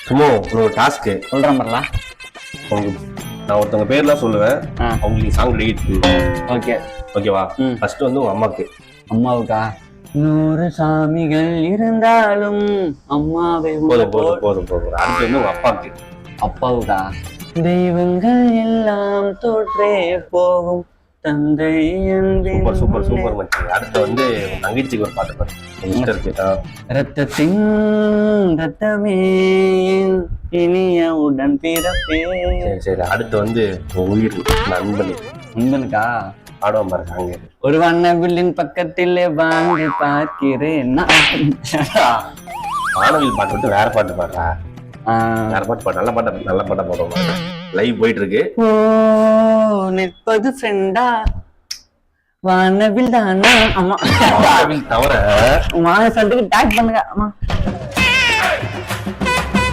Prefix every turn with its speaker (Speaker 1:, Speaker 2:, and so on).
Speaker 1: சும்மா ஒரு டாஸ்க்கு
Speaker 2: சொல்றேன் பரலா.
Speaker 1: உங்களுக்கு நான் ஒருத்தவங்க பேர்லாம் சொல்லுவேன். அவங்களுக்கு சாங் டெடிகேட் பண்ணுவோம்.
Speaker 2: ஓகே
Speaker 1: ஓகேவா? ஃபர்ஸ்ட் வந்து உங்க அம்மாக்கு.
Speaker 2: அம்மாவுக்கா? 100 சாமிகள் இருந்தாலும் அம்மாவை
Speaker 1: போதும் போதும் போதும் போதும். அடுத்து வந்து உங்க அப்பாவுக்கு.
Speaker 2: அப்பாவுக்கா? தெய்வங்கள் எல்லாம் தோற்றே போகும் தந்தை
Speaker 1: சூப்பர் சூப்பர் சூப்பர் மச்சி. அடுத்து வந்து உங்க தங்கச்சிக்கு ஒரு பாட்டு பாடு. சிஸ்டருக்கு.
Speaker 2: ரத்தத்தின் ரத்தமே இனிய உடன் பிறப்பே.
Speaker 1: சரி சரி. அடுத்து வந்து உங்க உயிர் நண்பன்.
Speaker 2: நண்பனுக்கா?
Speaker 1: ஆடுவான் பாரு சாங்.
Speaker 2: ஒரு வண்ணவில்லின் பக்கத்திலே வாங்கி பார்க்கிறேன்.
Speaker 1: வானவில் பாட்டு விட்டு வேற பாட்டு பாடுறா. வேற பாட்டு பாடு. நல்ல பாட்டா போடுவோம். லைவ் போயிட்டு இருக்கு.
Speaker 2: ஓ நிற்பது ஃப்ரெண்டா வானவில் தானா? ஆமா
Speaker 1: தவிர
Speaker 2: சொல்லிட்டு டேக் பண்ணுங்க. ஆமா